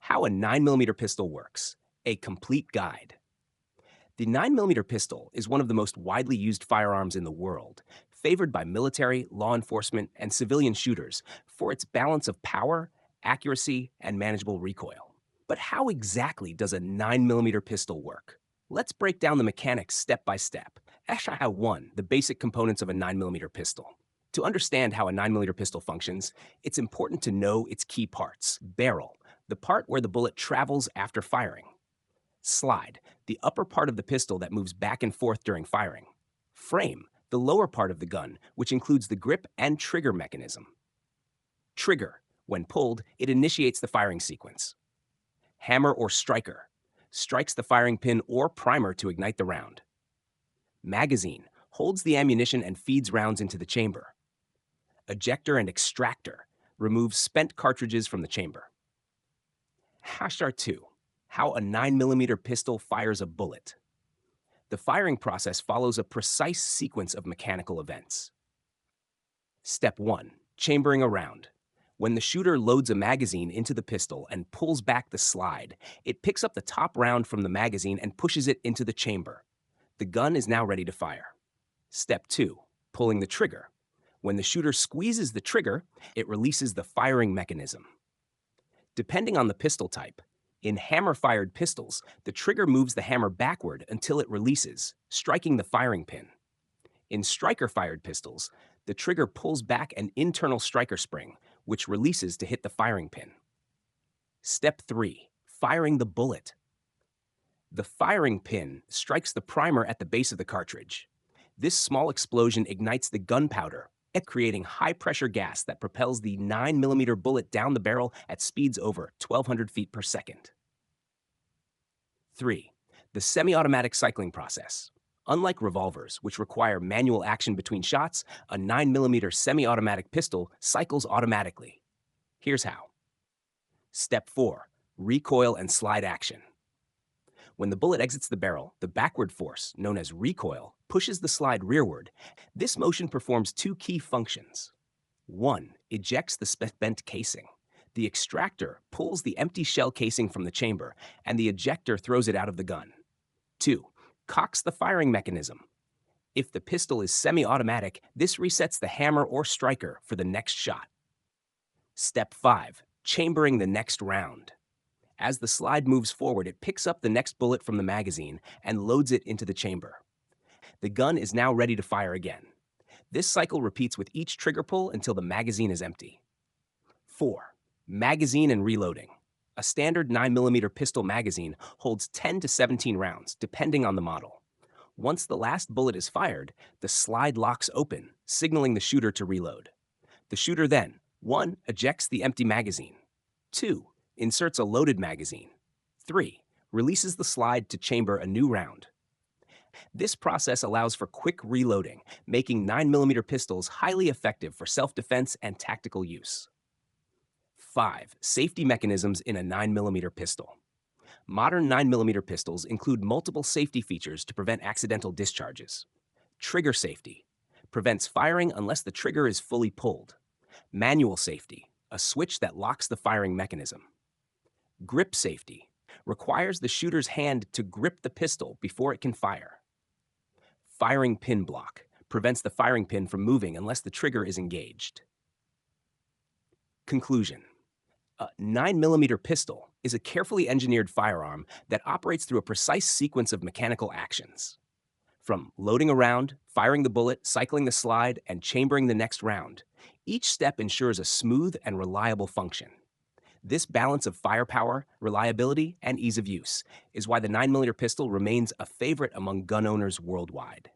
How a 9mm pistol works, a complete guide. The 9mm pistol is one of the most widely used firearms in the world, favored by military, law enforcement, and civilian shooters for its balance of power, accuracy, and manageable recoil. But how exactly does a 9mm pistol work? Let's break down the mechanics step by step. Actually, 1, the basic components of a 9mm pistol. To understand how a 9mm pistol functions, it's important to know its key parts. Barrel, the part where the bullet travels after firing. Slide, the upper part of the pistol that moves back and forth during firing. Frame, the lower part of the gun, which includes the grip and trigger mechanism. Trigger, when pulled, it initiates the firing sequence. Hammer or striker, strikes the firing pin or primer to ignite the round. Magazine, holds the ammunition and feeds rounds into the chamber. Ejector and extractor, removes spent cartridges from the chamber. Hashtar 2, how a 9mm pistol fires a bullet. The firing process follows a precise sequence of mechanical events. Step 1, chambering a round. When the shooter loads a magazine into the pistol and pulls back the slide, it picks up the top round from the magazine and pushes it into the chamber. The gun is now ready to fire. Step 2, pulling the trigger. When the shooter squeezes the trigger, it releases the firing mechanism. Depending on the pistol type, in hammer-fired pistols, the trigger moves the hammer backward until it releases, striking the firing pin. In striker-fired pistols, the trigger pulls back an internal striker spring, which releases to hit the firing pin. Step 3, firing the bullet. The firing pin strikes the primer at the base of the cartridge. This small explosion ignites the gunpowder, creating high-pressure gas that propels the 9mm bullet down the barrel at speeds over 1,200 feet per second. 3. The semi-automatic cycling process. Unlike revolvers, which require manual action between shots, a 9mm semi-automatic pistol cycles automatically. Here's how. Step 4. Recoil and slide action. When the bullet exits the barrel, the backward force, known as recoil, pushes the slide rearward. This motion performs two key functions. 1. Ejects the spent casing. The extractor pulls the empty shell casing from the chamber, and the ejector throws it out of the gun. 2. Cocks the firing mechanism. If the pistol is semi-automatic, this resets the hammer or striker for the next shot. Step 5. Chambering the next round. As the slide moves forward, it picks up the next bullet from the magazine and loads it into the chamber. The gun is now ready to fire again. This cycle repeats with each trigger pull until the magazine is empty. 4. Magazine and reloading. A standard 9mm pistol magazine holds 10 to 17 rounds, depending on the model. Once the last bullet is fired, the slide locks open, signaling the shooter to reload. The shooter then, 1. Ejects the empty magazine. 2. Inserts a loaded magazine. 3. Releases the slide to chamber a new round. This process allows for quick reloading, making 9mm pistols highly effective for self-defense and tactical use. 5. Safety mechanisms in a 9mm pistol. Modern 9mm pistols include multiple safety features to prevent accidental discharges. Trigger safety prevents firing unless the trigger is fully pulled. Manual safety, a switch that locks the firing mechanism. Grip safety requires the shooter's hand to grip the pistol before it can fire. Firing pin block prevents the firing pin from moving unless the trigger is engaged. Conclusion. A 9mm pistol is a carefully engineered firearm that operates through a precise sequence of mechanical actions. From loading a round, firing the bullet, cycling the slide, and chambering the next round, each step ensures a smooth and reliable function. This balance of firepower, reliability, and ease of use is why the 9mm pistol remains a favorite among gun owners worldwide.